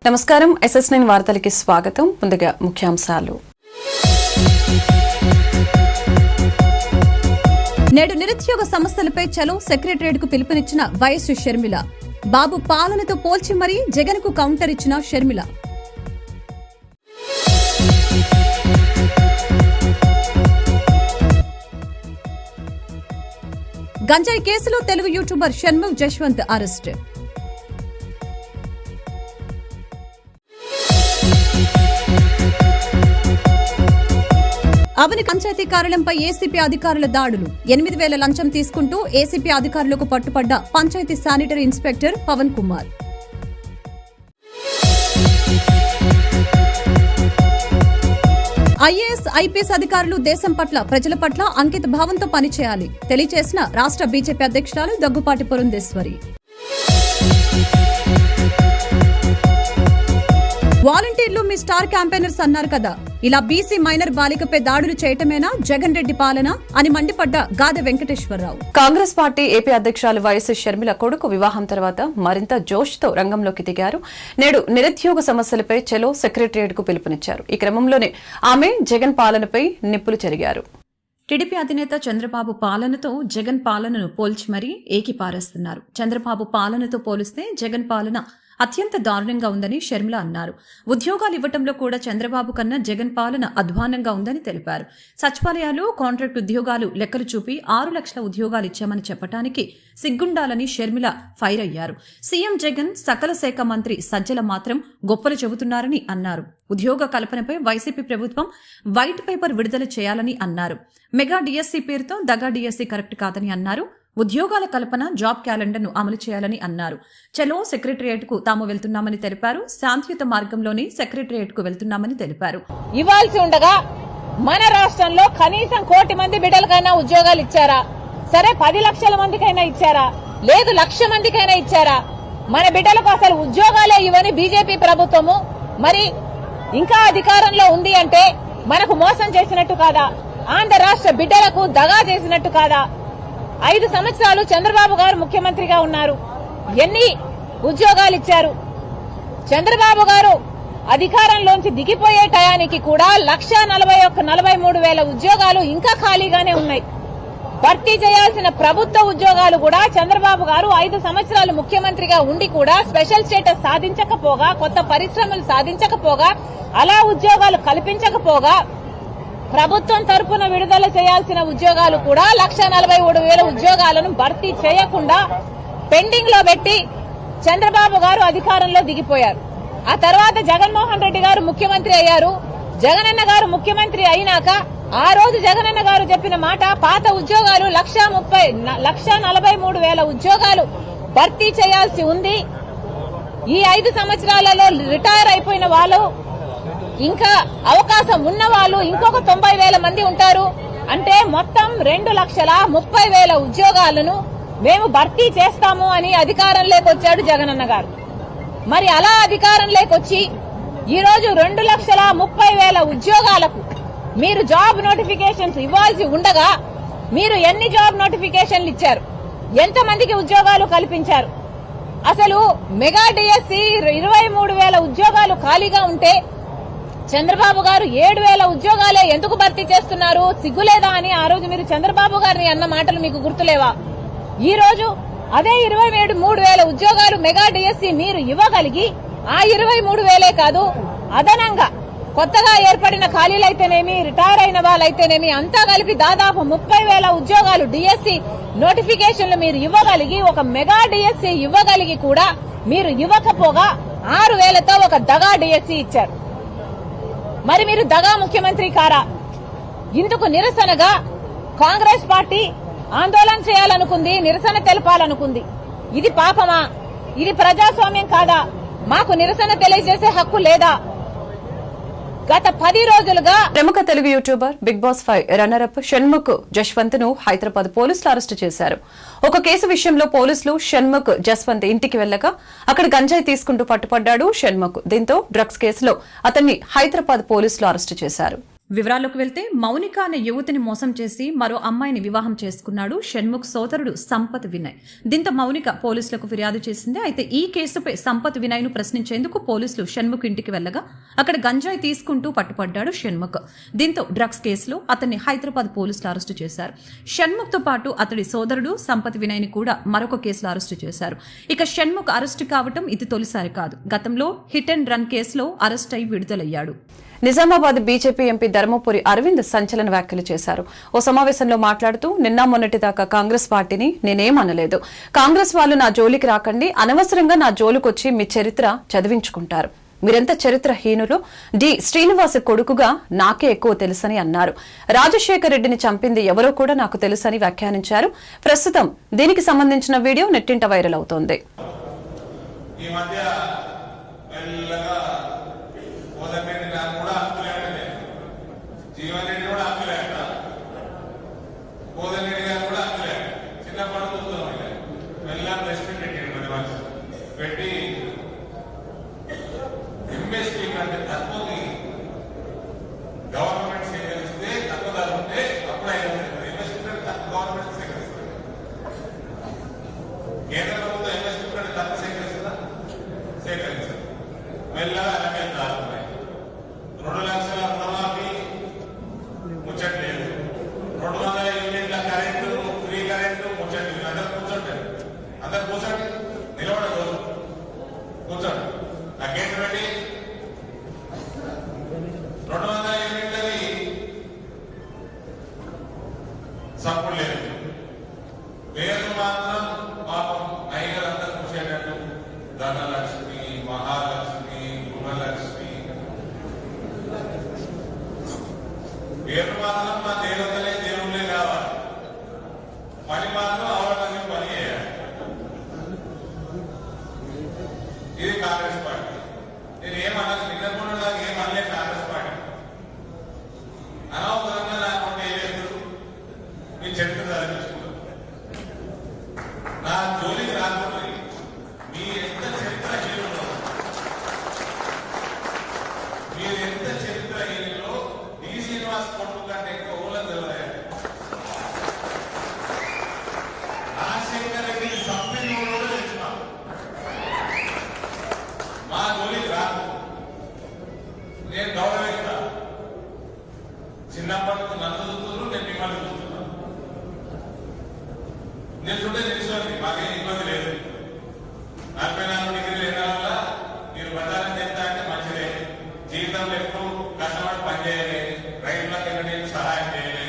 నమస్కారం SS9 వార్తలకి స్వాగతం. ముందుగా ముఖ్యాంశాలు. నేడు నిరుద్యోగ సమస్యలపై చలో సెక్రటరియట్ కు పిలుపునిచ్చిన వైఎస్ షర్మిల. బాబు పాలనతో పోల్చి మరీ జగన్ కు కౌంటర్ ఇచ్చిన షర్మిల. గంజాయి కేసులో తెలుగు యూట్యూబర్ షణ్ముఖ్ జశ్వంత్ అరెస్ట్. అవని పంచాయతీ కార్యాలయంపై ఏసీపీ అధికారుల దాడులు. 8,000 లంచం తీసుకుంటూ ఏసీపీ అధికారులకు పట్టుపడ్డ panchayat sanitary inspector Pavan Kumar. IAS, IPS అధికారులు దేశం పట్ల, ప్రజల పట్ల అంకిత భావంతో పనిచేయాలి తెలియజేసిన రాష్ట్ర బీజేపీ అధ్యక్షురాలు దగ్గుపాటి పురంధేశ్వరి. వాలంటీర్లు మీ స్టార్ క్యాంపెయినర్స్ అన్నారు కదా, ఇలా బీసీ మైనర్ బాలికపై దాడులు చేయటమేనా జగన్ రెడ్డి పాలన అని మండిపడ్డ గాదె వెంకటేశ్వరరావు. కాంగ్రెస్ పార్టీ ఏపీ అధ్యక్షురాలు వైఎస్ షర్మిల కొడుకు వివాహం తర్వాత మరింత జోష్తో రంగంలోకి దిగారు. నేడు నిరుద్యోగ సమస్యలపై చలో సెక్రటరియట్ కు పిలుపునిచ్చారు. ఈ క్రమంలోనే ఆమె జగన్ పాలనపై నిప్పులు చెరిగారు. టీడీపీ అధినేత చంద్రబాబు పాలనతో జగన్ పాలనను పోల్చి మరీ ఏకిపారేస్తున్నారు. చంద్రబాబు పాలనతో పోలిస్తే జగన్ పాలన అత్యంత దారుణంగా ఉందని షర్మిల అన్నారు. ఉద్యోగాలు ఇవ్వటంలో కూడా చంద్రబాబు కన్నా జగన్ పాలన అధ్వానంగా ఉందని తెలిపారు. సచివాలయాలు, కాంట్రాక్ట్ ఉద్యోగాలు లెక్కలు చూపి 6 లక్షల ఉద్యోగాలు ఇచ్చామని చెప్పడానికి సిగ్గుండాలని షర్మిల ఫైర్ అయ్యారు. సీఎం జగన్, సకల శాఖ మంత్రి సజ్జల మాత్రం గొప్పలు చెబుతున్నారని అన్నారు. ఉద్యోగ కల్పనపై వైసీపీ ప్రభుత్వం వైట్ పేపర్ విడుదల చేయాలని అన్నారు. మెగా డిఎస్సీ పేరుతో దగా డిఎస్సీ కరెక్ట్ కాదని అన్నారు. ఉద్యోగాల కల్పన, జాబ్ క్యాలెండర్ను అమలు చేయాలని అన్నారు. చలో సెక్రటరియట్ కు తాము వెళ్తున్నామని తెలిపారు. శాంతియుత మార్గంలోనే సెక్రటరియట్ కు వెళ్తున్నామని తెలిపారు. ఇవ్వాల్సి ఉండగా మన రాష్ట్రంలో కనీసం 1 కోటి మంది బిడ్డలకైనా ఉద్యోగాలు ఇచ్చారా? సరే 10 లక్షల మందికైనా ఇచ్చారా? లేదు 1,00,000 మందికైనా ఇచ్చారా? మన బిడ్డలకు అసలు ఉద్యోగాలే ఇవ్వని బీజేపీ ప్రభుత్వము మరి ఇంకా అధికారంలో ఉంది అంటే మనకు మోసం చేసినట్టు కాదా? ఆంధ్ర రాష్ట్ర బిడ్డలకు దగా చేసినట్టు కాదా? 5 సంవత్సరాలు చంద్రబాబు గారు ముఖ్యమంత్రిగా ఉన్నారు. ఎన్ని ఉద్యోగాలు ఇచ్చారు? చంద్రబాబు గారు అధికారంలోంచి దిగిపోయే టయానికి కూడా 1,41,43,000 ఉద్యోగాలు ఇంకా ఖాళీగానే ఉన్నాయి. భర్తీ చేయాల్సిన ప్రభుత్వ ఉద్యోగాలు కూడా చంద్రబాబు గారు 5 సంవత్సరాలు ముఖ్యమంత్రిగా ఉండి కూడా స్పెషల్ స్టేటస్ సాధించకపోగా, కొత్త పరిశ్రమలు సాధించకపోగా, అలా ఉద్యోగాలు కల్పించకపోగా, ప్రభుత్వం తరపున విడుదల చేయాల్సిన ఉద్యోగాలు కూడా 1,43,000 ఉద్యోగాలను భర్తీ చేయకుండా పెండింగ్ లో పెట్టి చంద్రబాబు గారు అధికారంలో దిగిపోయారు. ఆ తర్వాత జగన్మోహన్ రెడ్డి గారు ముఖ్యమంత్రి అయ్యారు. జగనన్న గారు ముఖ్యమంత్రి అయినాక ఆ రోజు జగనన్న గారు చెప్పిన మాట, పాత ఉద్యోగాలు 1,43,000 ఉద్యోగాలు భర్తీ చేయాల్సి ఉంది. ఈ 5 సంవత్సరాలలో రిటైర్ అయిపోయిన వాళ్ళు, ఇంకా అవకాశం ఉన్న వాళ్ళు ఇంకొక 90,000 మంది ఉంటారు. అంటే మొత్తం 2,30,000 ఉద్యోగాలను మేము భర్తీ చేస్తాము అని అధికారంలోకి వచ్చాడు జగనన్న గారు. మరి అలా అధికారంలోకి వచ్చి ఈ రోజు 2,30,000 ఉద్యోగాలకు మీరు జాబ్ నోటిఫికేషన్స్ ఇవ్వాల్సి ఉండగా మీరు ఎన్ని జాబ్ నోటిఫికేషన్లు ఇచ్చారు? ఎంతమందికి ఉద్యోగాలు కల్పించారు? అసలు మెగా డిఎస్సీ 23,000 ఉద్యోగాలు ఖాళీగా ఉంటే చంద్రబాబు గారు 7,000 ఉద్యోగాలే ఎందుకు భర్తీ చేస్తున్నారు? సిగ్గులేదా అని ఆ రోజు మీరు చంద్రబాబు గారిని అన్న మాటలు మీకు గుర్తులేవా? ఈ రోజు అదే 23,000 ఉద్యోగాలు మెగా డిఎస్సీ మీరు ఇవ్వగలిగి ఆ 23,000 కాదు, అదనంగా కొత్తగా ఏర్పడిన ఖాళీలైతేనేమి, రిటైర్ అయిన వాళ్ళైతేనేమి అంతా కలిపి దాదాపు 30,000 ఉద్యోగాలు డిఎస్సీ నోటిఫికేషన్లు మీరు ఇవ్వగలిగి, ఒక మెగా డిఎస్సీ ఇవ్వగలిగి కూడా మీరు ఇవ్వకపోగా 6,000తో ఒక దగా డిఎస్సీ ఇచ్చారు. మరి మీరు దగా ముఖ్యమంత్రి కారా? ఇందుకు నిరసనగా కాంగ్రెస్ పార్టీ ఆందోళన చేయాలనుకుంది, నిరసన తెలపాలనుకుంది. ఇది పాపమా? ఇది ప్రజాస్వామ్యం కాదా? మాకు నిరసన తెలియజేసే హక్కు లేదా? గత 10 రోజులుగా ప్రముఖ Telugu youtuber Bigg Boss 5 runner up Shanmukh Jaswanth ను హైదరాబాద్ పోలీసులు అరెస్టు చేశారు. ఒక కేసు విషయంలో పోలీసులు షణ్ముఖ్ జశ్వంత్ ఇంటికి వెళ్లగా అక్కడ గంజాయి తీసుకుంటూ పట్టుపడ్డాడు షణ్ముఖ్. దీంతో డ్రగ్స్ కేసులో అతన్ని హైదరాబాద్ పోలీసులు అరెస్టు చేశారు. వివరాల్లోకి వెళ్తే మౌనిక అనే యువతిని మోసం చేసి మరో అమ్మాయిని వివాహం చేసుకున్నాడు షణ్ముఖ్ సోదరుడు సంపత్ వినయ్. దీంతో మౌనిక పోలీసులకు ఫిర్యాదు చేసింది. అయితే ఈ కేసుపై సంపత్ వినయ్ ను ప్రశ్నించేందుకు పోలీసులు షణ్ముఖ్ ఇంటికి వెళ్లగా అక్కడ గంజాయి తీసుకుంటూ పట్టుపడ్డాడు షణ్ముఖ్. దీంతో డ్రగ్స్ కేసులో అతన్ని హైదరాబాద్ పోలీసులు అరెస్టు చేశారు. షణ్ముఖ్ తో పాటు అతడి సోదరుడు సంపత్ వినయ్ ని కూడా మరొక కేసులో అరెస్టు చేశారు. ఇక షణ్ముఖ్ అరెస్టు కావటం ఇది తొలిసారి కాదు. గతంలో హిట్ అండ్ రన్ కేసులో అరెస్ట్ అయి విడుదలయ్యాడు. నిజామాబాద్ బీజేపీ ఎంపీ ధర్మపురి అరవింద్ సంచలన వ్యాఖ్యలు చేశారు. ఓ సమావేశంలో మాట్లాడుతూ నిన్న మొన్నటిదాకా కాంగ్రెస్ పార్టీని నేనేమనలేదు. కాంగ్రెస్ వాళ్ళు నా జోలికి రాకండి, అనవసరంగా నా జోలికొచ్చి మీ చరిత్ర చదివించుకుంటారు. మీరెంత చరిత్రహీనులు. డి శ్రీనివాస్ కొడుకుగా నాకే ఎక్కువ తెలుసని అన్నారు. రాజశేఖర్ రెడ్డిని చంపింది ఎవరో కూడా నాకు తెలుసని వ్యాఖ్యానించారు. ప్రస్తుతం దీనికి సంబంధించిన వీడియో నెట్టింట వైరల్ అవుతోంది. ధనలక్ష్మి, మహాలక్ష్మి, గృహలక్ష్మి పేరు మాత్రం మా దేవతలే దేవుళ్ళే కావాలి. పని మాత్రం అవన్నీ పని చేయాలి. ఇది కాంగ్రెస్ పార్టీ. నేను ఏమన్నా నిన్నకుండా నాకు ఏమనలే కాంగ్రెస్ పార్టీ. అనవసరంగా నాకు ఏలేదు మీ చరిత్ర చదివించుకున్నాను. నా జోలికి రాకుండా మీరెంత చరిత్రహీనులో డి శ్రీనివాస్ కొడుకు కంటే ఎక్కువ ఊళ్ళో తెలియదు. రాజశేఖర్ రెడ్డిని చంపిన కూడా తెలుసుకున్నాం. మా జోలికి రాదు. నేను గౌరవిస్తా. చిన్నప్పటి నుంచి నన్ను చూస్తున్నారు, నేను మిమ్మల్ని చూస్తున్నాను. నేను చూస్తే తెలుసుకోండి, మాకేం ఇబ్బంది లేదు. 44 డిగ్రీలు అయిన వల్ల మీరు ప్రచారం చేస్తా అంటే మంచిదే. జీవితంలో ఎప్పుడు కష్టపడి పనిచేయాలి, రైతులకు ఎన్నడూ సహాయం చేయాలి,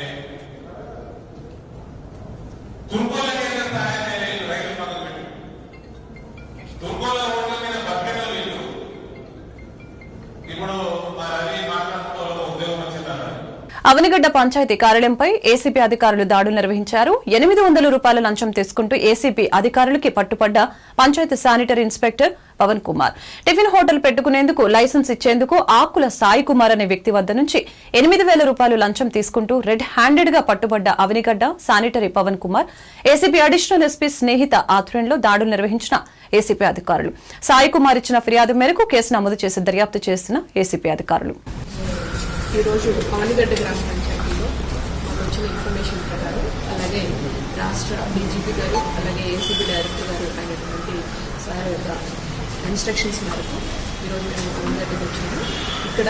తుర్కోలకి ఎక్కడ సహాయం చేయలేదు. రైతులు పక్కన పెట్టి తుర్కోల రోడ్ల మీద బతికేదో వీళ్ళు. ఇప్పుడు మా రవి మాట్లాడుతూ ఉద్యోగం వచ్చిందన్నారు. అవనిగడ్డ పంచాయతీ కార్యాలయంపై ఏసీపీ అధికారులు దాడులు నిర్వహించారు. 800 రూపాయల లంచం తీసుకుంటూ ఏసీపీ అధికారులకి పట్టుపడ్డ panchayat sanitary inspector Pavan Kumar. Tiffin hotel పెట్టుకునేందుకు లైసెన్స్ ఇచ్చేందుకు ఆకుల సాయి కుమార్ అనే వ్యక్తి వద్ద నుంచి 8,000 రూపాయలు లంచం తీసుకుంటూ రెడ్ హ్యాండెడ్ గా పట్టుబడ్డ Avanigadda sanitary Pavan Kumar, ACP additional SP Snehitha ఆధ్వర్యంలో దాడులు నిర్వహించిన ఏసీపీ అధికారులు. సాయి కుమార్ ఇచ్చిన ఫిర్యాదు మేరకు కేసు నమోదు చేసి దర్యాప్తు చేసిన ఏసీపీ అధికారులు. ఈరోజు అవనిగడ్డ గ్రామ పంచాయతీలో మాకు వచ్చిన ఇన్ఫర్మేషన్ ప్రకారం, అలాగే రాష్ట్ర డీజీపీ గారు అలాగే ఏసీబీ డైరెక్టర్ గారు అయినటువంటి సార్ యొక్క ఇన్స్ట్రక్షన్స్ మేరకు ఈరోజు మేము అవనిగడ్డకు వచ్చాము. ఇక్కడ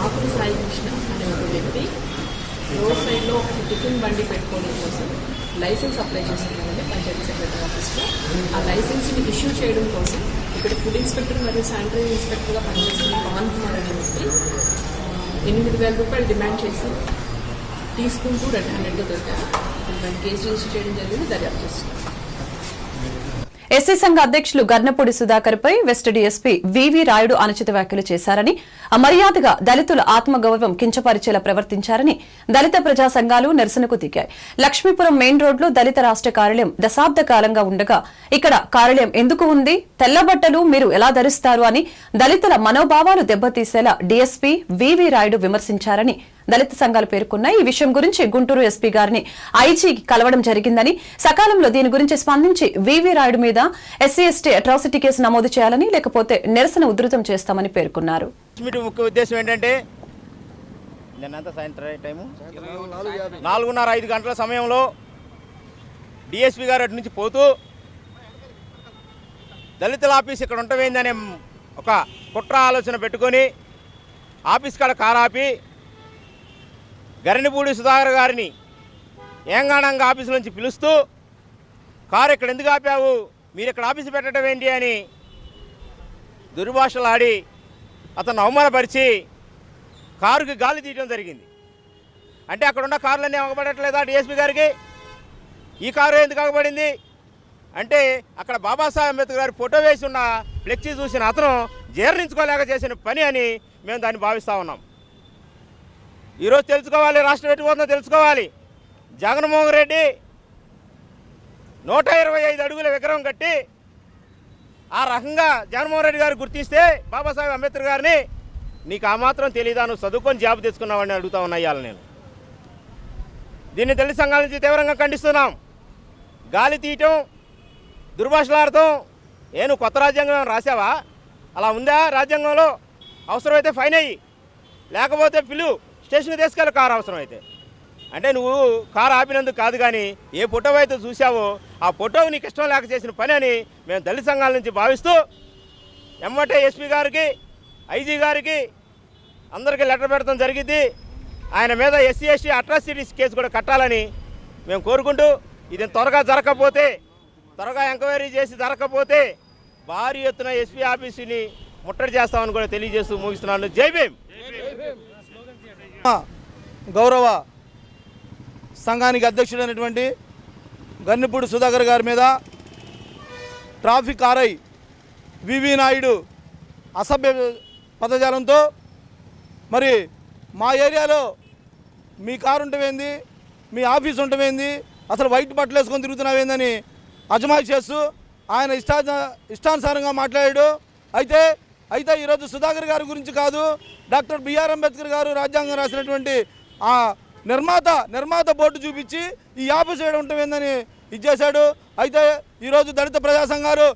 ఆకుల సాయి కృష్ణ అనే ఒక వ్యక్తి రోడ్ సైడ్లో టిఫిన్ బండి పెట్టుకోవడం కోసం లైసెన్స్ అప్లై చేసుకున్నామండి పంచాయతీ సెక్రటరీ ఆఫీస్లో. ఆ లైసెన్స్ని ఇష్యూ చేయడం కోసం ఇక్కడ ఫుడ్ ఇన్స్పెక్టర్ మరియు శానిటరీ ఇన్స్పెక్టర్గా పనిచేస్తున్న పవన్ కుమార్ అనే వ్యక్తి 8,000 రూపాయలు డిమాండ్ చేసి తీసుకుంటూ రెడ్ హ్యాండెడ్గా దొరికారు. దాన్ని కేసు రిజిస్టర్ చేయడం జరిగింది, దర్యాప్తు చేస్తున్నారు. ఎస్సీ సంఘ అధ్యక్షులు గర్నపూడి సుధాకర్ పై వెస్ట్ డీఎస్పీ వివి రాయుడు అనుచిత వ్యాఖ్యలు చేశారని, అమర్యాదగా దళితుల ఆత్మగౌరవం కించపరిచేలా ప్రవర్తించారని దళిత ప్రజా సంఘాలు నిరసనకు దిగాయి. లక్ష్మీపురం మెయిన్ రోడ్లో దళిత రాష్ట్ర కార్యాలయం దశాబ్ద కాలంగా ఉండగా ఇక్కడ కార్యాలయం ఎందుకు ఉంది, తెల్లబట్టలు మీరు ఎలా ధరిస్తారు అని దళితుల మనోభావాలు దెబ్బతీసేలా డీఎస్పీ వివి రాయుడు విమర్శించారని దళిత సంఘాలు పేర్కొన్నాయి. ఈ విషయం గురించి గుంటూరు ఎస్పీ గారిని ఐజీ కలవడం జరిగిందని, సకాలంలో దీని గురించి స్పందించి వివి రాయుడు మీద ఎస్సీ/ఎస్టీ అట్రాసిటీ కేసు నమోదు చేయాలని, లేకపోతే నిరసన ఉధృతం చేస్తామని పేర్కొన్నారు. ముఖ్య ఉద్దేశం ఏంటంటే నిన్నంతా సాయంత్రం టైము 4:30-5 గంటల సమయంలో డిఎస్పీ గారు అటు నుంచి పోతూ దళితుల ఆఫీస్ ఇక్కడ ఉంటవేందనే ఒక కుట్ర ఆలోచన పెట్టుకొని ఆఫీస్ కాడ కారాపి గరినిపూడి సుధాకర్ గారిని ఏంగాణంగా ఆఫీసు నుంచి పిలుస్తూ కారు ఇక్కడ ఎందుకు ఆపావు, మీరు ఇక్కడ ఆఫీసు పెట్టడం ఏంటి అని దుర్భాషలాడి అతను అవమానపరిచి కారుకి గాలి తీయడం జరిగింది. అంటే అక్కడ ఉన్న కార్లన్నీ అగబడట్లేదా డిఎస్పీ గారికి? ఈ కారు ఎందుకు అగబడింది అంటే అక్కడ బాబాసాహెబ్ అంబేద్కర్ గారి ఫోటో వేసి ఉన్న ఫ్లెక్సీ చూసిన అతను జీర్ణించుకోలేక చేసిన పని అని మేము దాన్ని భావిస్తూ ఉన్నాం. ఈరోజు తెలుసుకోవాలి, రాష్ట్రం ఎటుపోతుందో తెలుసుకోవాలి. జగన్మోహన్ రెడ్డి 125 అడుగుల విగ్రహం కట్టి ఆ రకంగా జగన్మోహన్ రెడ్డి గారు గుర్తిస్తే బాబాసాహెబ్ అంబేద్కర్ గారిని నీకు ఆ మాత్రం తెలీదా, నువ్వు చదువుకొని జాబ్ తెచ్చుకున్నావని అడుగుతా ఉన్నా ఇవాళ నేను. దీన్ని దళిత సంఘాల నుంచి తీవ్రంగా ఖండిస్తున్నాం. గాలి తీయటం, దుర్భాషలాడటం, నువ్వు కొత్త రాజ్యాంగం రాసావా? అలా ఉందా రాజ్యాంగంలో? అవసరమైతే ఫైన్ అయ్యి, లేకపోతే పిలు స్టేషన్కి తీసుకెళ్ళి కారు అవసరమైతే. అంటే నువ్వు కారు ఆపినందుకు కాదు, కానీ ఏ ఫోటో అయితే చూసావో ఆ ఫోటో నీకు ఇష్టం లేక చేసిన పని అని మేము దళిత సంఘాల నుంచి భావిస్తూ ఎమ్మటే ఎస్పీ గారికి, ఐజీ గారికి అందరికీ లెటర్ పెడతాం జరిగింది. ఆయన మీద ఎస్సీ ఎస్టీ అట్రాసిటీస్ కేసు కూడా కట్టాలని మేము కోరుకుంటూ, ఇది త్వరగా జరగకపోతే, త్వరగా ఎంక్వైరీ చేసి జరగకపోతే భారీ ఎత్తున ఎస్పీ ఆఫీసుని ముట్టడి చేస్తామని కూడా తెలియజేస్తూ ముగిస్తున్నాను. జై భీమ్. గౌరవ సంఘానికి అధ్యక్షుడైనటువంటి గన్నిపూడి సుధాకర్ గారి మీద ట్రాఫిక్ ఆర్ఐ వివి నాయుడు అసభ్య పదజాలంతో మరి మా ఏరియాలో మీ కారు ఉంటవేంది, మీ ఆఫీస్ ఉంటవేంది, అసలు వైట్ బట్టలు వేసుకొని తిరుగుతున్నావేందని అజమాయి చేస్తూ ఆయన ఇష్టానుసారంగా మాట్లాడాడు. అయితే ఈరోజు సుధాకర్ గారి గురించి కాదు, డాక్టర్ బిఆర్ అంబేద్కర్ గారు రాజ్యాంగం రాసినటువంటి ఆ నిర్మాత బోర్డు చూపించి ఈ ఆఫీస్ ఏడు ఉంటవేందని ఇచ్చేశాడు. అయితే ఈరోజు దళిత ప్రజా సంఘాలు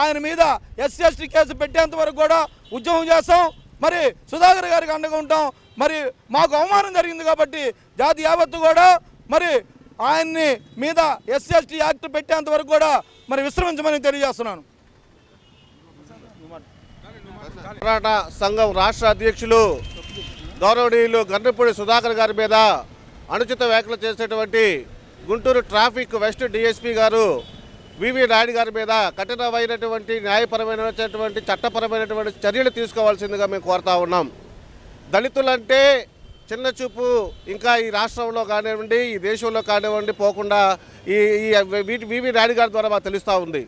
ఆయన మీద ఎస్సీ ఎస్టీ కేసు పెట్టేంత వరకు కూడా ఉద్యమం చేస్తాం. మరి సుధాకర్ గారికి అండగా ఉంటాం. మరి మాకు అవమానం జరిగింది కాబట్టి జాతి యావత్తు కూడా మరి ఆయన్ని మీద ఎస్సీ ఎస్టీ యాక్ట్ పెట్టేంత వరకు కూడా మరి విశ్రమించమని తెలియజేస్తున్నాను. పోరాట సంఘం రాష్ట్ర అధ్యక్షులు గౌరవనీయులు గన్నపూడి సుధాకర్ గారి మీద అనుచిత వ్యాఖ్యలు చేసేటువంటి గుంటూరు ట్రాఫిక్ వెస్ట్ డిఎస్పీ గారు వివి నాయుడు గారి మీద కఠినమైనటువంటి న్యాయపరమైనటువంటి చట్టపరమైనటువంటి చర్యలు తీసుకోవాల్సిందిగా మేము కోరుతా ఉన్నాం. దళితులంటే చిన్న చూపు ఇంకా ఈ రాష్ట్రంలో కానివ్వండి, ఈ దేశంలో కానివ్వండి పోకుండా ఈ వివి నాయుడు గారి ద్వారా మాకు తెలుస్తూ ఉంది.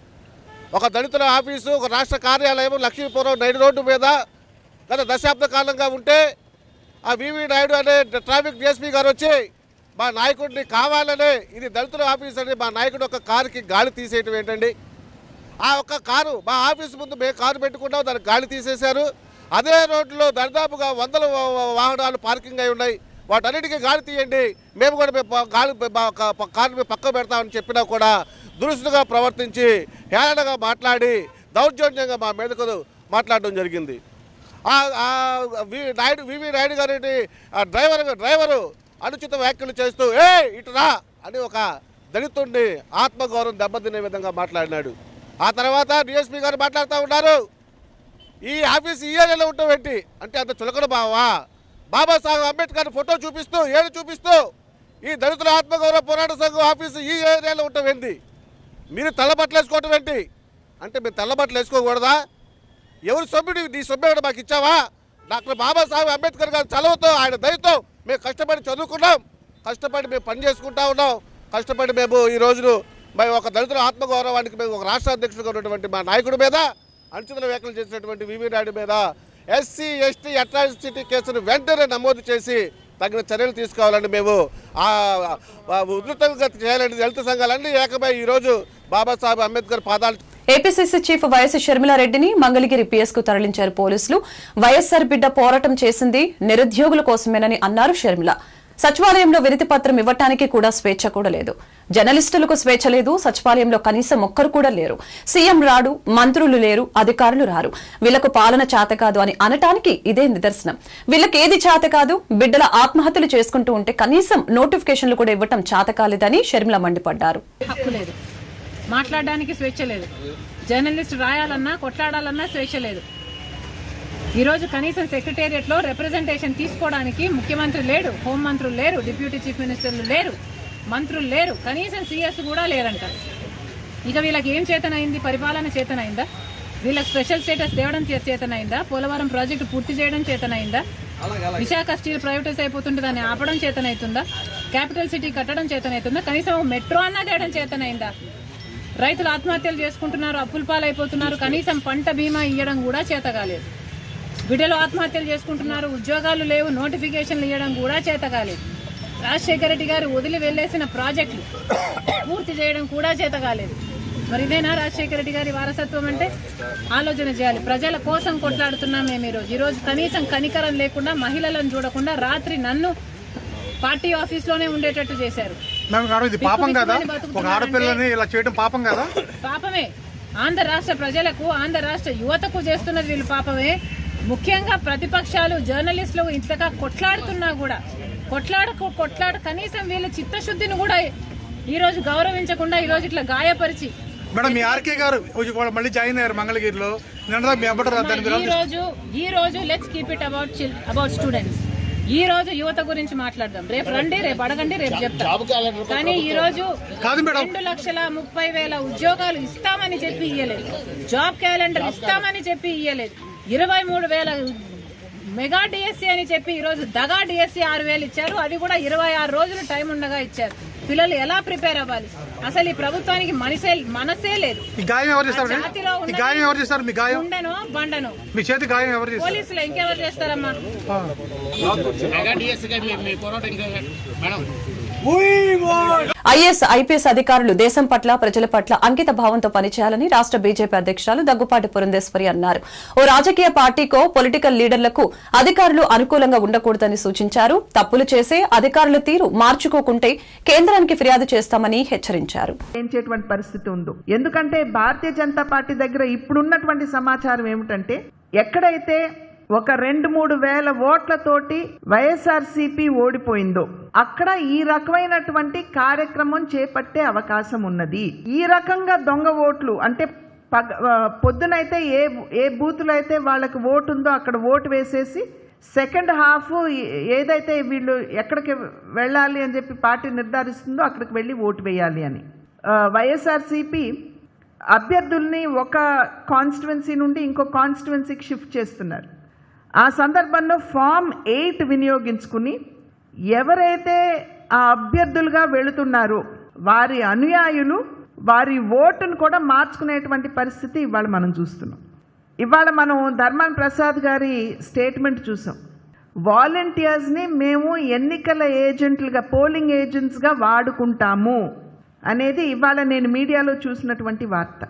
ఒక దళితుల ఆఫీసు, ఒక రాష్ట్ర కార్యాలయం లక్ష్మీపురం నైడు రోడ్డు మీద గత దశాబ్ద కాలంగా ఉంటే ఆ వివి నాయుడు అనే ట్రాఫిక్ డిఎస్పీ గారు వచ్చి మా నాయకుడిని కావాలనే ఇది దళితుల ఆఫీస్ అని మా నాయకుడు ఒక కారుకి గాలి తీసేయటం ఏంటండి? ఆ ఒక్క కారు మా ఆఫీస్ ముందు మేము కారు పెట్టుకున్నాం, దానికి గాలి తీసేశారు. అదే రోడ్లో దరిదాపుగా 100 వాహనాలు పార్కింగ్ అయి ఉన్నాయి, వాటన్నిటికీ గాలి తీయండి, మేము కూడా గాలి కారు పక్క పెడతామని చెప్పినా కూడా దురుసుగా ప్రవర్తించి హేళనగా మాట్లాడి దౌర్జన్యంగా మా మీదకు మాట్లాడడం జరిగింది. వివి నాయుడు గారి డ్రైవరు అనుచిత వ్యాఖ్యలు చేస్తూ ఇటు రా అని ఒక దళితుడిని ఆత్మగౌరవం దెబ్బతినే విధంగా మాట్లాడినాడు. ఆ తర్వాత డిఎస్పీ గారు మాట్లాడుతూ ఉన్నారు, ఈ ఆఫీస్ ఈ ఏరియాలో ఉండటం ఏంటి అంటే అంత చులకన బాబాసాహెబ్ అంబేద్కర్ ఫోటో చూపిస్తూ చూపిస్తూ ఈ దళితుల ఆత్మగౌరవ పోరాట సంఘం ఆఫీసు ఈ ఏరియాలో ఉండటం ఏంటి? మీరు తెల్లబట్టలు వేసుకోవటం ఏంటి అంటే మీరు తెల్లబట్టలు వేసుకోకూడదా? ఎవరు సభ్యుడు? నీ సభ్యుడు మాకు ఇచ్చావా? డాక్టర్ బాబాసాహెబ్ అంబేద్కర్ గారి చదువుతో ఆయన దయతో మేము కష్టపడి చదువుకున్నాం, కష్టపడి మేము పని చేసుకుంటా ఉన్నాం, కష్టపడి మేము ఈ రోజును మేము ఒక దళితుల ఆత్మగౌరవానికి మేము ఒక రాష్ట్ర అధ్యక్షుడిగా ఉన్నటువంటి మా నాయకుడి మీద అనుచిత వ్యాఖ్యలు చేసినటువంటి వివి నాయుడు మీద ఎస్సీ ఎస్టీ అట్రాసిటీ కేసును వెంటనే నమోదు చేసి తగిన చర్యలు తీసుకోవాలని మేము ఉధృతంగా చేయాలని దళిత సంఘాలన్నీ ఏకమై ఈరోజు బాబాసాహెబ్ అంబేద్కర్ పాదాలు. ఏపీసీసీ చీఫ్ వైఎస్ షర్మిలారెడ్డిని మంగళగిరి పీఎస్ కు తరలించారు పోలీసులు. వైఎస్సార్ బిడ్డ పోరాటం చేసింది నిరుద్యోగుల కోసమేనని అన్నారు షర్మిల. సచివాలయంలో వినతి పత్రం ఇవ్వటానికి కూడా స్వేచ్ఛ కూడా లేదు. జర్నలిస్టులకు స్వేచ్ఛ లేదు. సచివాలయంలో కనీసం ఒక్కరు కూడా లేరు. సీఎం రాడు, మంత్రులు లేరు, అధికారులు రారు. వీళ్లకు పాలన చేత కాదు అని అనటానికి ఇదే నిదర్శనం. వీళ్ళకి ఏది చేత కాదు, బిడ్డల ఆత్మహత్యలు చేసుకుంటూ ఉంటే కనీసం నోటిఫికేషన్లు కూడా ఇవ్వటం చేత కాలేదని షర్మిల మండిపడ్డారు. హక్కు లేదు, మాట్లాడడానికి స్వేచ్ఛ లేదు, జర్నలిస్ట్ రాయాలన్నా కొట్లాడాలన్నా స్వేచ్ఛ లేదు. ఈరోజు కనీసం సెక్రటేరియట్లో రిప్రజెంటేషన్ తీసుకోవడానికి ముఖ్యమంత్రి లేడు, హోంమంత్రులు లేరు, డిప్యూటీ చీఫ్ మినిస్టర్లు లేరు, మంత్రులు లేరు, కనీసం సీఎస్ కూడా లేరంట. ఇక వీళ్ళకి ఏం చేతనైంది? పరిపాలన చేతనైందా? వీళ్ళకి స్పెషల్ స్టేటస్ తేవడం చేతనైందా? పోలవరం ప్రాజెక్టు పూర్తి చేయడం చేతనైందా? విశాఖ స్టీల్ ప్రైవేటైజ్ అయిపోతుంటే దాన్ని ఆపడం చేతనైతుందా? క్యాపిటల్ సిటీ కట్టడం చేతనైతుందా? కనీసం మెట్రో అన్నా తేయడం చేతనైందా? రైతులు ఆత్మహత్యలు చేసుకుంటున్నారు, అప్పుల పాలైపోతున్నారు, కనీసం పంట బీమా ఇవ్వడం కూడా చేత కాలేదు. బిడ్డలు ఆత్మహత్యలు చేసుకుంటున్నారు, ఉద్యోగాలు లేవు, నోటిఫికేషన్లు ఇవ్వడం కూడా చేత కాలేదు. రాజశేఖర రెడ్డి గారు వదిలి వెళ్లేసిన ప్రాజెక్టులు పూర్తి చేయడం కూడా చేత కాలేదు. మరి ఇదేనా రాజశేఖర రెడ్డి గారి వారసత్వం అంటే? ఆలోచన చేయాలి. ప్రజల కోసం కొట్లాడుతున్నాం మేము ఈరోజు కనీసం కనికరం లేకుండా, మహిళలను చూడకుండా రాత్రి నన్ను పార్టీ ఆఫీస్ లోనే ఉండేటట్టు చేశారు. పాపం కదా, ఒక ఆడపిల్లని ఇలా చేయడం పాపం కదా? పాపమే. ఆంధ్ర రాష్ట్ర ప్రజలకు, ఆంధ్ర రాష్ట్ర యువతకు చేస్తున్నది వీళ్ళు పాపమే. ముఖ్యంగా ప్రతిపక్షాలు, జర్నలిస్టులు ఇంతగా కొట్లాడుతున్నా కూడా కొట్లాడ కనీసం వీళ్ళ చిత్తశుద్ధిని కూడా ఈరోజు గౌరవించకుండా ఈరోజు ఇట్లా గాయపరిచి. మేడం, మీ ఆర్కే గారు మళ్ళీ జాయిన్ అయ్యారు మంగళగిరిలో. ఈ రోజు let's keep it about students. ఈ రోజు యువత గురించి మాట్లాడదాం. రేపు రండి, రేపు అడగండి, రేపు చెప్తాం. కానీ ఈ రోజు 2,30,000 ఉద్యోగాలు ఇస్తామని చెప్పి ఇయ్యలేదు. జాబ్ క్యాలెండర్ ఇస్తామని చెప్పి ఇయ్యలేదు. 23,000 మెగా డిఎస్సీ అని చెప్పి ఈరోజు దగా డిఎస్సీ 6,000 ఇచ్చారు. అది కూడా 26 రోజులు టైం ఉండగా ఇచ్చారు. పిల్లలు ఎలా ప్రిపేర్ అవ్వాలి? అసలు ఈ ప్రభుత్వానికి మనసే లేదు. ఉండను బండను మీ చేతి గాయం ఎవరు? పోలీసులు ఇంకెవరు చేస్తారమ్మా? ఐఏఎస్, ఐపీఎస్ అధికారులు దేశం పట్ల, ప్రజల పట్ల అంకిత భావంతో పనిచేయాలని రాష్ట్ర బీజేపీ అధ్యక్షురాలు దగ్గుపాటి పురంధేశ్వరి అన్నారు. ఓ రాజకీయ పార్టీకో పొలిటికల్ లీడర్లకు అధికారులు అనుకూలంగా ఉండకూడదని సూచించారు. తప్పులు చేసే అధికారుల తీరు మార్చుకోకుంటే కేంద్రానికి ఫిర్యాదు చేస్తామని హెచ్చరించారు. పరిస్థితి ఉందో, ఎందుకంటే భారతీయ జనతా పార్టీ దగ్గర ఇప్పుడున్నటువంటి సమాచారం ఏమిటంటే, ఎక్కడైతే ఒక 2-3 వేల ఓట్లతోటి వైఎస్ఆర్సీపీ ఓడిపోయిందో అక్కడ ఈ రకమైనటువంటి కార్యక్రమం చేపట్టే అవకాశం ఉన్నది. ఈ రకంగా దొంగ ఓట్లు అంటే పొద్దునైతే ఏ బూతులో అయితే వాళ్ళకి ఓటు ఉందో అక్కడ ఓటు వేసేసి సెకండ్ హాఫ్ ఏదైతే వీళ్ళు ఎక్కడికి వెళ్ళాలి అని చెప్పి పార్టీ నిర్ధారిస్తుందో అక్కడికి వెళ్ళి ఓటు వేయాలి అని వైఎస్ఆర్సీపీ అభ్యర్థుల్ని ఒక కాన్స్టిట్యువెన్సీ నుండి ఇంకో కాన్స్టిట్యువెన్సీకి షిఫ్ట్ చేస్తున్నారు. ఆ సందర్భంలో ఫామ్ 8 వినియోగించుకుని ఎవరైతే ఆ అభ్యర్థులుగా వెళుతున్నారో వారి అనుయాయులు వారి ఓటును కూడా మార్చుకునేటువంటి పరిస్థితి ఇవాళ మనం చూస్తున్నాం. ఇవాళ మనం ధర్మాన ప్రసాద్ గారి స్టేట్మెంట్ చూసాం. వాలంటీర్స్ని మేము ఎన్నికల ఏజెంట్లుగా, పోలింగ్ ఏజెంట్స్గా వాడుకుంటాము అనేది ఇవాళ నేను మీడియాలో చూసినటువంటి వార్త.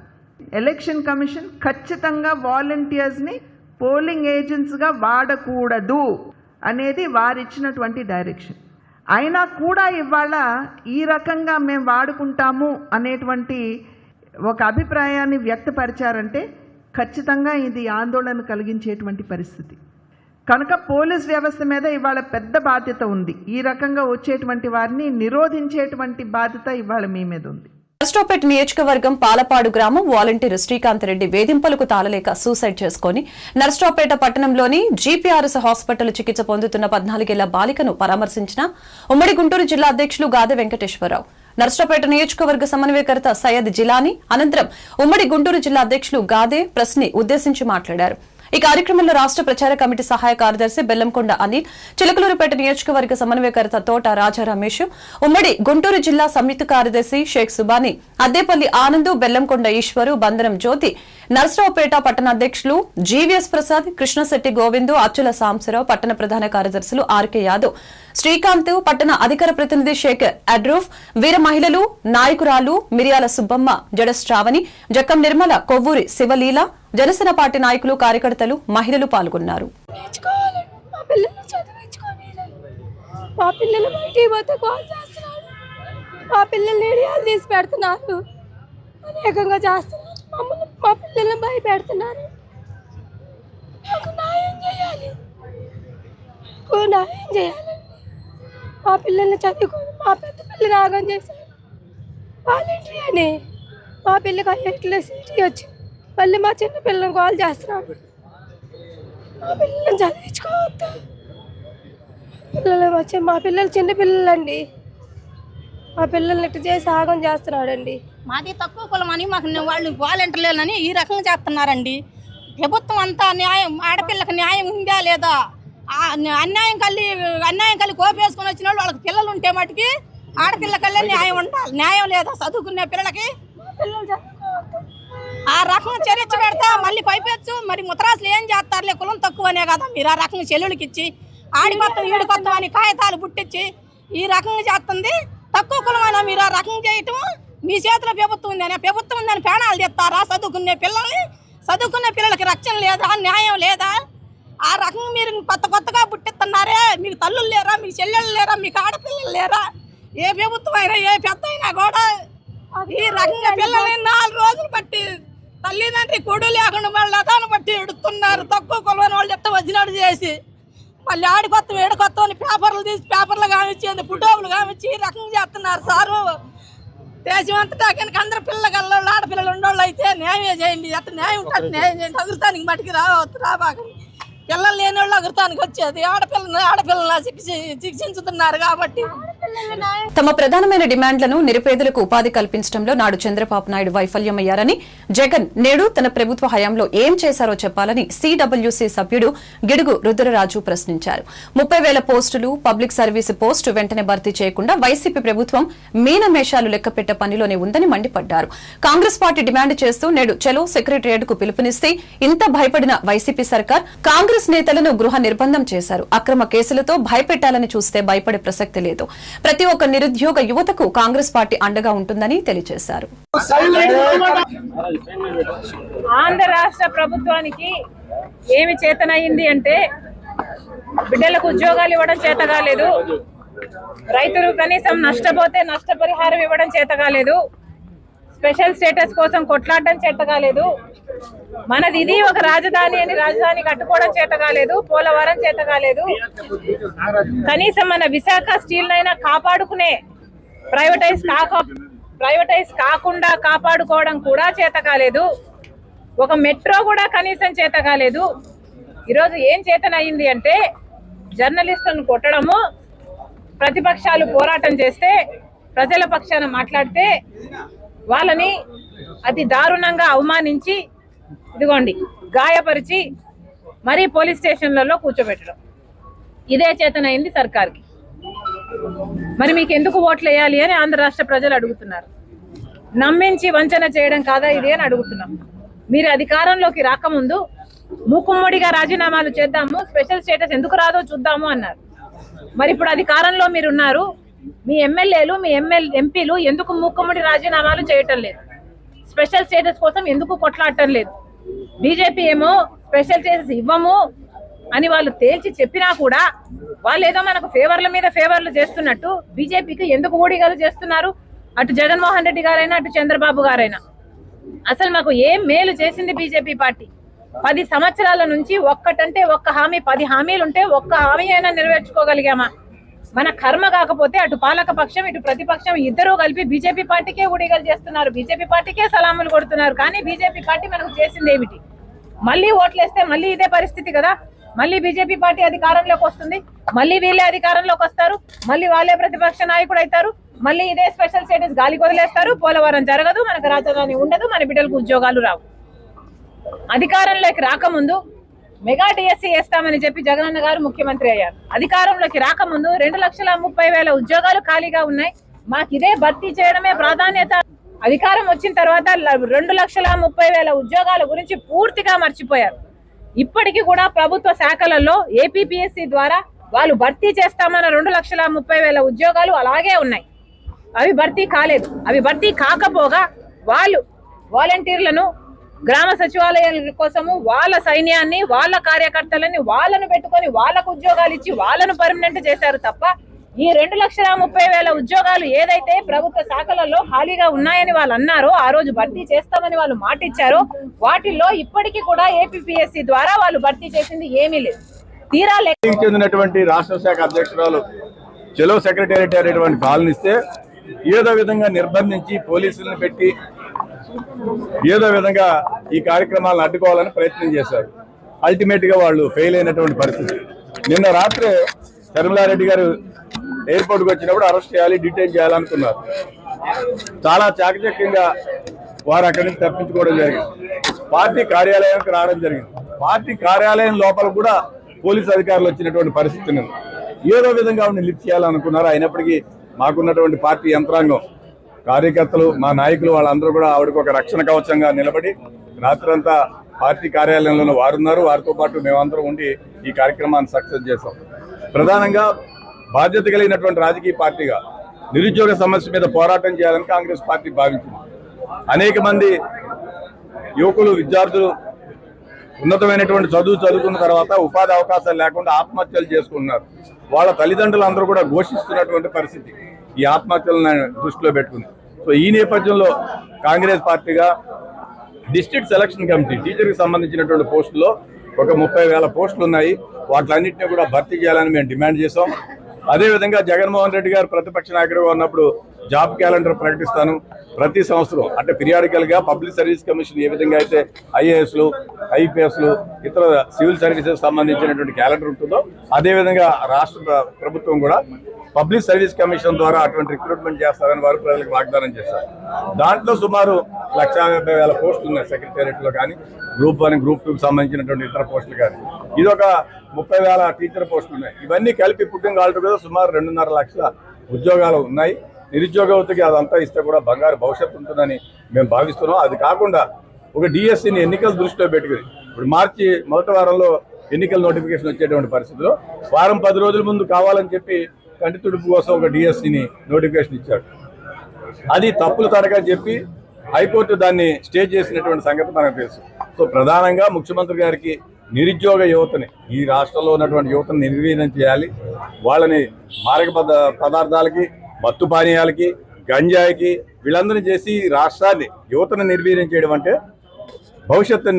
ఎలక్షన్ కమిషన్ ఖచ్చితంగా వాలంటీర్స్ని పోలింగ్ ఏజెంట్స్గా వాడకూడదు అనేది వారిచ్చినటువంటి డైరెక్షన్. అయినా కూడా ఇవాళ ఈ రకంగా మేము వాడుకుంటాము అనేటువంటి ఒక అభిప్రాయాన్ని వ్యక్తపరిచారంటే ఖచ్చితంగా ఇది ఆందోళన కలిగించేటువంటి పరిస్థితి. కనుక పోలీస్ వ్యవస్థ మీద ఇవాళ పెద్ద బాధ్యత ఉంది. ఈ రకంగా వచ్చేటువంటి వారిని నిరోధించేటువంటి బాధ్యత ఇవాళ మీ మీద ఉంది. నర్సరావుపేట నియోజకవర్గం పాలపాడు గ్రామం వాలంటీర్ శ్రీకాంత్ రెడ్డి వేధింపులకు తాళలేక సూసైడ్ చేసుకుని నర్సరావుపేట పట్టణంలోని జీపీఆర్ఎస్ హాస్పిటల్ చికిత్స పొందుతున్న 14 ఏళ్ల బాలికను పరామర్శించిన ఉమ్మడి గుంటూరు జిల్లా అధ్యక్షులు గాదె వెంకటేశ్వరరావు. నర్సరావుపేట నియోజకవర్గ సమన్వయకర్త సయ్యద్ జిలానీ అనంతరం ఉమ్మడి గుంటూరు జిల్లా అధ్యక్షులు గాదె ప్రెస్ ని ఉద్దేశించి మాట్లాడారు. ఈ కార్యక్రమంలో రాష్ట్ర ప్రచార కమిటీ సహాయ కార్యదర్శి బెల్లంకొండ అనిల్, చిలకలూరుపేట నియోజకవర్గ సమన్వయకర్త తోట రాజా రమేష్, ఉమ్మడి గుంటూరు జిల్లా సంయుక్త కార్యదర్శి షేక్ సుబానీ, అద్దేపల్లి ఆనంద్, బెల్లంకొండ ఈశ్వరు, బందరం జ్యోతి, నర్సరావుపేట పట్టణ అధ్యక్షులు జీవీఎస్ ప్రసాద్, కృష్ణశెట్టి గోవిందు, అచ్చుల సాంబశివరావు, పట్టణ ప్రధాన కార్యదర్శులు ఆర్కే యాదవ్, శ్రీకాంత్, పట్టణ అధికార ప్రతినిధి షేక్ అడ్రూఫ్, వీర మహిళలు నాయకురాలు మిరియాల సుబ్బమ్మ, జడ శ్రావణి, జక్కం నిర్మల, కొవ్వూరి శివలీల, జనసేన పార్టీ నాయకులు, కార్యకర్తలు, మహిళలు పాల్గొన్నారు. మా పిల్లలు బయటికి పోతే కాల్ చేస్తున్నారు, మా పిల్లల్ని వీడియోలు తీసి పెడుతున్నారు, అనేకంగా చేస్తున్నారు, మా పిల్లల్ని భయపెడుతున్నారు. నాకు న్యాయం చేయాలి, నాకు న్యాయం చేయాలండి. మా పిల్లల్ని చదువుకొని మా పెద్ద పిల్లని ఆగం చేశారు. వాలంటరీ అని మా పిల్లకి ఎట్లా సీటీ వచ్చి మళ్ళీ మా చిన్న పిల్లల్ని కాల్ చేస్తున్నాడు. మా పిల్లల్ని చదివించుకోవద్దు. పిల్లలు వచ్చి మా పిల్లలు చిన్న పిల్లలండి, మా పిల్లల్ని ఇట్లా చేసి ఆగం చేస్తున్నాడండి. మాది తక్కువ కులమని మాకు వాళ్ళు వాలంటీర్లేనని ఈ రకంగా చేస్తున్నారండి. ప్రభుత్వం అంతా న్యాయం, ఆడపిల్లకి న్యాయం ఉందా లేదా? అన్యాయం కల్లి కోపేసుకొని వచ్చిన వాళ్ళు వాళ్ళకి పిల్లలు ఉంటే మటుకి ఆడపిల్లకల్లే న్యాయం ఉండాలి. న్యాయం లేదా చదువుకునే పిల్లలకి? ఆ రకంగా చర్య పెడతా మళ్ళీ పైపెచ్చు. మరి ముతరాసులు ఏం చేస్తారులే, కులం తక్కువనే కదా మీరు ఆ రకంగా చెల్లులకి ఇచ్చి ఆడికొత్తం ఈడికొత్తం అని కాగితాలు పుట్టించి ఈ రకంగా చేస్తుంది. తక్కువ కులమైనా మీరు ఆ రకంగా చేయటం మీ చేతిలో ప్రభుత్వం ఉందని, ప్రభుత్వం ఉందని ప్రాణాలు తెస్తారా? చదువుకునే పిల్లలకి రక్షణ లేదా? న్యాయం లేదా? ఆ రకంగా మీరు కొత్తగా పుట్టిస్తున్నారే. మీకు తల్లులు లేరా? మీకు చెల్లెళ్ళు లేరా? మీకు ఆడపిల్లలు లేరా? ఏ ప్రభుత్వం అయినా ఏ పెద్ద అయినా కూడా ఈ రకంగా పిల్లల్ని 4 రోజులు బట్టి తల్లిదండ్రి కొడు లేకుండా వాళ్ళ లతాను బట్టి ఎడుతున్నారు. తక్కువ కొలవని వాళ్ళు చెప్తే వచ్చినట్టు చేసి మళ్ళీ ఆడికొత్తం ఏడుకొత్తం అని పేపర్లు తీసి పేపర్లు కామిచ్చి ఫోటోలు కామిచ్చి ఈ రకంగా చేస్తున్నారు సారు. దేశం అంతటా కనుక అందరు పిల్లలు ఆడపిల్లలు ఉండేవాళ్ళు అయితే న్యాయం చేయండి. ఎట్లా న్యాయం ఉంటుంది న్యాయం చేయండి. అగురుతానికి మటుకు రాబాకండి. పిల్లలు లేని వాళ్ళు అగురుతానికి వచ్చేది. ఆడపిల్లలు శిక్షించుతున్నారు కాబట్టి తమ ప్రధానమైన డిమాండ్లను నిరుపేదలకు ఉపాధి కల్పించడంలో నాడు చంద్రబాబు నాయుడు వైఫల్యమయ్యారని, జగన్ నేడు తన ప్రభుత్వ హయాంలో ఏం చేశారో చెప్పాలని సిడబ్ల్యూసీ సభ్యుడు గిడుగు రుద్రరాజు ప్రశ్నించారు. 30,000 పోస్టులు పబ్లిక్ సర్వీసు పోస్టు వెంటనే భర్తీ చేయకుండా వైసీపీ ప్రభుత్వం మీనమేషాలు లెక్కపెట్టే పనిలోనే ఉందని మండిపడ్డారు. కాంగ్రెస్ పార్టీ డిమాండ్ చేస్తూ నేడు చలో సెక్రటేరియట్ కు పిలుపునిస్తే ఇంత భయపడిన వైసీపీ సర్కార్ కాంగ్రెస్ నేతలను గృహ నిర్బంధం చేశారు. అక్రమ కేసులతో భయపెట్టాలని చూస్తే భయపడే ప్రసక్తి లేదు. ప్రతి ఒక్క నిరుద్యోగ యువతకు కాంగ్రెస్ పార్టీ అండగా ఉంటుందని తెలియజేశారు. ఆంధ్ర రాష్ట్ర ప్రభుత్వానికి ఏమి చేతనయ్యింది అంటే బిడ్డలకు ఉద్యోగాలు ఇవ్వడం చేత కాలేదు, రైతులు కనీసం నష్టపోతే నష్టపరిహారం ఇవ్వడం చేత కాలేదు, స్పెషల్ స్టేటస్ కోసం కొట్లాడడం చేత కాలేదు, మనది ఇది ఒక రాజధాని అని రాజధాని కట్టుకోవడం చేత కాలేదు, పోలవరం చేత కాలేదు, కనీసం మన విశాఖ స్టీల్ అయినా కాపాడుకునే ప్రైవేటైజ్ కాకుండా కాపాడుకోవడం కూడా చేత కాలేదు, ఒక మెట్రో కూడా కనీసం చేత కాలేదు. ఈరోజు ఏం చేతనయ్యింది అంటే జర్నలిస్టులను కొట్టడము, ప్రతిపక్షాలు పోరాటం చేస్తే ప్రజల పక్షాన మాట్లాడితే వాళ్ళని అతి దారుణంగా అవమానించి ఇదిగోండి గాయపరిచి మరీ పోలీస్ స్టేషన్లలో కూర్చోబెట్టడం, ఇదే చేతనైంది సర్కార్కి. మరి మీకు ఎందుకు ఓట్లు వేయాలి అని ఆంధ్ర రాష్ట్ర ప్రజలు అడుగుతున్నారు. నమ్మించి వంచన చేయడం కాదా ఇది అని అడుగుతున్నాం. మీరు అధికారంలోకి రాకముందు మూకుమ్మడిగా రాజీనామాలు చేద్దాము, స్పెషల్ స్టేటస్ ఎందుకు రాదో చూద్దాము అన్నారు. మరి ఇప్పుడు అధికారంలో మీరున్నారు, మీ ఎమ్మెల్యేలు మీ ఎంపీలు ఎందుకు మూకుమ్మడి రాజీనామాలు చేయటం లేదు? స్పెషల్ స్టేటస్ కోసం ఎందుకు కొట్లాడటం లేదు? బీజేపీ ఏమో స్పెషల్ స్టేటస్ ఇవ్వము అని వాళ్ళు తేల్చి చెప్పినా కూడా వాళ్ళు ఏదో మనకు ఫేవర్ల మీద ఫేవర్లు చేస్తున్నట్టు బీజేపీకి ఎందుకు ఊడిగలు చేస్తున్నారు? అటు జగన్మోహన్ రెడ్డి గారైనా అటు చంద్రబాబు గారైనా అసలు మాకు ఏం మేలు చేసింది బీజేపీ పార్టీ? 10 సంవత్సరాల నుంచి ఒక్కటంటే ఒక్క హామీ, 10 హామీలు ఉంటే ఒక్క హామీ అయినా నెరవేర్చుకోగలిగామా? మన కర్మ కాకపోతే అటు పాలక పక్షం ఇటు ప్రతిపక్షం ఇద్దరూ కలిపి బీజేపీ పార్టీకే ఊడిగలు చేస్తున్నారు, బీజేపీ పార్టీకే సలాములు కొడుతున్నారు. కానీ బీజేపీ పార్టీ మనకు చేసింది ఏమిటి? మళ్ళీ ఓట్లేస్తే మళ్ళీ ఇదే పరిస్థితి కదా. మళ్ళీ బీజేపీ పార్టీ అధికారంలోకి వస్తుంది, మళ్ళీ వీళ్ళే అధికారంలోకి వస్తారు, మళ్ళీ వాళ్ళే ప్రతిపక్ష నాయకుడు అవుతారు, మళ్ళీ ఇదే స్పెషల్ స్టేటస్ గాలికి వదిలేస్తారు, పోలవరం జరగదు, మనకు రాజధాని ఉండదు, మన బిడ్డలకు ఉద్యోగాలు రావు. అధికారంలోకి రాకముందు మెగా డిఎస్సీ వేస్తామని చెప్పి జగనన్న గారు ముఖ్యమంత్రి అయ్యారు. అధికారంలోకి రాకముందు 2,30,000 ఉద్యోగాలు ఖాళీగా ఉన్నాయి, మాకు ఇదే భర్తీ చేయడమే ప్రాధాన్యత. అధికారం వచ్చిన తర్వాత 2,30,000 ఉద్యోగాల గురించి పూర్తిగా మర్చిపోయారు. ఇప్పటికీ కూడా ప్రభుత్వ శాఖలలో ఏపీపీఎస్సీ ద్వారా వాళ్ళు భర్తీ చేస్తామన్న 2,30,000 ఉద్యోగాలు అలాగే ఉన్నాయి, అవి భర్తీ కాలేదు. అవి భర్తీ కాకపోగా వాళ్ళు వాలంటీర్లను గ్రామ సచివాలయాల కోసము వాళ్ళ సైన్యాన్ని వాళ్ళ కార్యకర్తలని వాళ్ళను పెట్టుకొని వాళ్ళకు ఉద్యోగాలు ఇచ్చి వాళ్ళను పర్మనెంట్ చేశారు తప్ప ఈ 2,30,000 ఉద్యోగాలు ఏదైతే ప్రభుత్వ శాఖలలో ఖాళీగా ఉన్నాయని వాళ్ళు అన్నారో, ఆ రోజు భర్తీ చేస్తామని వాళ్ళు మాట ఇచ్చారో, వాటిల్లో ఇప్పటికీ కూడా ఏపీపీఎస్సీ ద్వారా వాళ్ళు భర్తీ చేసింది ఏమీ లేదు. తీరా చెందినటువంటి రాష్ట్ర శాఖ అధ్యక్షురాలు చెలో సెక్రటేరియట్ అనేటువంటి పాలనిస్తే ఏదో విధంగా నిర్బంధించి పోలీసులను పెట్టి ఏదో విధంగా ఈ కార్యక్రమాలను అడ్డుకోవాలని ప్రయత్నం చేశారు. అల్టిమేట్ గా వాళ్ళు ఫెయిల్ అయినటువంటి పరిస్థితి. నిన్న రాత్రి శర్మిలారెడ్డి గారు ఎయిర్పోర్ట్ కు వచ్చినప్పుడు అరెస్ట్ చేయాలి, డిటైన్ చేయాలనుకున్నారు. చాలా చాకచక్యంగా వారు అక్కడి నుంచి తప్పించుకోవడం జరిగింది. పార్టీ కార్యాలయానికి రావడం జరిగింది. పార్టీ కార్యాలయం లోపల కూడా పోలీసు అధికారులు వచ్చినటువంటి పరిస్థితి ఉంది. ఏదో విధంగా ఆవిడని లిఫ్ట్ చేయాలనుకున్నారు. అయినప్పటికీ మాకున్నటువంటి పార్టీ యంత్రాంగం, కార్యకర్తలు, మా నాయకులు వాళ్ళందరూ కూడా ఆవిడకు ఒక రక్షణ కవచంగా నిలబడి రాత్రంతా పార్టీ కార్యాలయంలో వారున్నారు. వారితో పాటు మేమందరం ఉండి ఈ కార్యక్రమాన్ని సక్సెస్ చేశాం. ప్రధానంగా బాధ్యత కలిగినటువంటి రాజకీయ పార్టీగా నిరుద్యోగ సమస్య మీద పోరాటం చేయాలని కాంగ్రెస్ పార్టీ భావించింది. అనేక మంది యువకులు, విద్యార్థులు ఉన్నతమైనటువంటి చదువుకున్న తర్వాత ఉపాధి అవకాశాలు లేకుండా ఆత్మహత్యలు చేసుకుంటున్నారు. వాళ్ళ తల్లిదండ్రులు అందరూ కూడా ఘోషిస్తున్నటువంటి పరిస్థితి ఈ ఆత్మహత్యలను దృష్టిలో పెట్టుకుంది. సో ఈ నేపథ్యంలో కాంగ్రెస్ పార్టీగా డిస్ట్రిక్ట్ సెలక్షన్ కమిటీ టీచర్కి సంబంధించినటువంటి పోస్టుల్లో ఒక 30,000 పోస్టులు ఉన్నాయి. వాటిలన్నింటినీ కూడా భర్తీ చేయాలని మేము డిమాండ్ చేశాం. అదేవిధంగా జగన్మోహన్ రెడ్డి గారు ప్రతిపక్ష నాయకుడిగా ఉన్నప్పుడు జాబ్ క్యాలెండర్ ప్రకటిస్తాను, ప్రతి సంవత్సరం అంటే పీరియాడికల్ గా పబ్లిక్ సర్వీస్ కమిషన్ ఏ విధంగా అయితే ఐఏఎస్లు, ఐపీఎస్లు, ఇతర సివిల్ సర్వీసెస్ సంబంధించినటువంటి క్యాలెండర్ ఉంటుందో అదేవిధంగా రాష్ట్ర ప్రభుత్వం కూడా పబ్లిక్ సర్వీస్ కమిషన్ ద్వారా అటువంటి రిక్రూట్మెంట్ చేస్తారని వారు ప్రజలకు వాగ్దానం చేశారు. దాంట్లో సుమారు 1,50,000 పోస్టులు ఉన్నాయి సెక్రటేరియట్ లో కానీ, గ్రూప్ 1, గ్రూప్ 2 సంబంధించినటువంటి ఇతర పోస్టులు కానీ. ఇదొక 30,000 టీచర్ పోస్టులు ఉన్నాయి. ఇవన్నీ కలిపి పుట్టింగ్ ఆల్టర్ కదా సుమారు 2.5 లక్షల ఉద్యోగాలు ఉన్నాయి. నిరుద్యోగవతికి అదంతా ఇస్తే కూడా బంగారు భవిష్యత్తు ఉంటుందని మేము భావిస్తున్నాం. అది కాకుండా ఒక డిఎస్సిని ఎన్నికల దృష్టిలో పెట్టుకుని ఇప్పుడు మార్చి మొదటి వారంలో ఎన్నికల నోటిఫికేషన్ వచ్చేటువంటి పరిస్థితిలో వారం 10 రోజుల ముందు కావాలని చెప్పి కంటి తుడుపు కోసం ఒక డిఎస్సిని నోటిఫికేషన్ ఇచ్చాడు. అది తప్పులు తరగని చెప్పి హైకోర్టు దాన్ని స్టే చేసినటువంటి సంగతి మనకు తెలుసు. సో ప్రధానంగా ముఖ్యమంత్రి గారికి నిరుద్యోగ యువతని, ఈ రాష్ట్రంలో ఉన్నటువంటి యువతను నిర్వీర్యం చేయాలి. వాళ్ళని మారక పదార్థాలకి, మత్తు పానీయాలకి, గంజాయికి వీళ్ళందరినీ చేసి రాష్ట్రాన్ని, యువతను నిర్వీర్యం చేయడం అంటే భవిష్యత్తును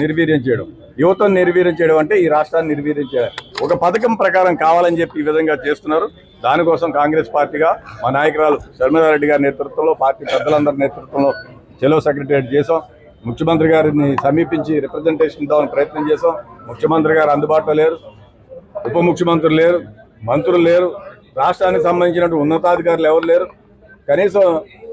నిర్వీర్యం చేయడం, యువతను నిర్వీర్యం చేయడం అంటే ఈ రాష్ట్రాన్ని నిర్వీర్యం చేయడం. ఒక పథకం ప్రకారం కావాలని చెప్పి ఈ విధంగా చేస్తున్నారు. దానికోసం కాంగ్రెస్ పార్టీగా మా నాయకురాలు శర్మిలారెడ్డి గారి నేతృత్వంలో, పార్టీ పెద్దలందరి నేతృత్వంలో చెలో సెక్రటేరియట్ చేసాం. ముఖ్యమంత్రి గారిని సమీపించి రిప్రజెంటేషన్ ఇద్దామని ప్రయత్నం చేసాం. ముఖ్యమంత్రి గారు అందుబాటులో లేరు, ఉప ముఖ్యమంత్రులు లేరు, మంత్రులు లేరు, రాష్ట్రానికి సంబంధించినటువంటి ఉన్నతాధికారులు ఎవరు లేరు. కనీసం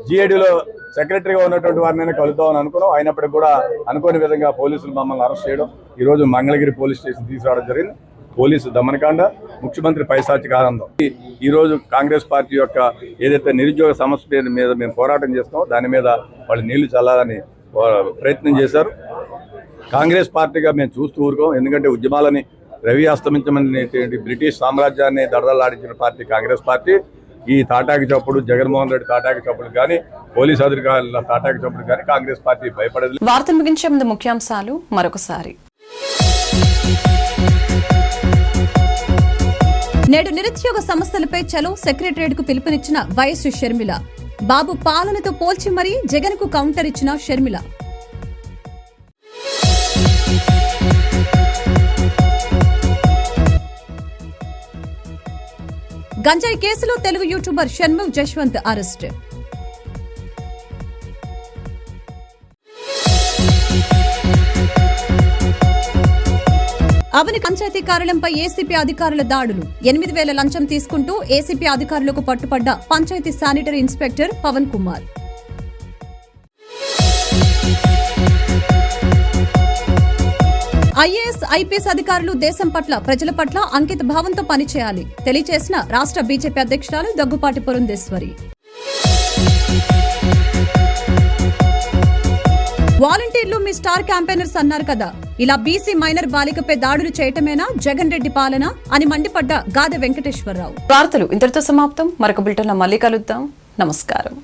జిఏడిలో సెక్రటరీగా ఉన్నటువంటి వారినైనా కలుద్దామని అనుకున్నాం. అయినప్పటికీ కూడా అనుకోని విధంగా పోలీసులు మమ్మల్ని అరెస్ట్ చేయడం, ఈరోజు మంగళగిరి పోలీస్ స్టేషన్ తీసుకురావడం జరిగింది. పోలీసు దమనకాండ, ముఖ్యమంత్రి పైశాచిక ఆనందం. ఈరోజు కాంగ్రెస్ పార్టీ యొక్క ఏదైతే నిరుద్యోగ సమస్య మీద మేము పోరాటం చేస్తామో దాని మీద వాళ్ళు నీళ్లు చల్లాలని ప్రయత్నం చేశారు. కాంగ్రెస్ పార్టీగా మేము చూస్తూ ఊరుకోం. ఎందుకంటే ఉద్యమాలని రవి అస్తమించమని బ్రిటిష్ సామ్రాజ్యాన్ని దడదలాడించిన పార్టీ కాంగ్రెస్ పార్టీ. ఈ తాటాకి చప్పుడు, జగన్మోహన్ రెడ్డి తాటాకి చప్పుడు కానీ, పోలీసు అధికారుల తాటాకి చప్పుడు కానీ కాంగ్రెస్ పార్టీ భయపడదు. వార్తలు ముగించే ముందు ముఖ్యాంశాలు మరొకసారి. నేడు నిరుద్యోగ సమస్యలపై చలో సెక్రటరియట్ కు పిలుపునిచ్చిన వైఎస్ షర్మిల. బాబు పాలనతో పోల్చి మరీ జగన్ కు కౌంటర్ ఇచ్చిన షర్మిల. గంజాయి కేసులో తెలుగు యూట్యూబర్ షణ్ముఖ్ జశ్వంత్ అరెస్ట్. అవని పంచాయతీ కార్యాలయంపై ఏసీపీ అధికారుల దాడులు. 8,000 లంచం తీసుకుంటూ ఏసీపీ అధికారులకు పట్టుపడ్డ panchayat sanitary inspector Pavan Kumar. IAS, IPS అధికారులు దేశం పట్ల, ప్రజల పట్ల అంకిత భావంతో పనిచేయాలి తెలియజేసిన రాష్ట్ర బీజేపీ అధ్యక్షురాలు దగ్గుపాటి పురంధేశ్వరి. వాలంటీర్లు మీ స్టార్ క్యాంపెయినర్స్ అన్నారు కదా, ఇలా బీసీ మైనర్ బాలికపై దాడులు చేయటమేనా జగన్ రెడ్డి పాలన అని మండిపడ్డ గాదె వెంకటేశ్వరరావు. వార్తలు ఇంతటితో సమాప్తం. మరొక బులెటిన్లో మళ్ళీ కలుద్దాం. నమస్కారం.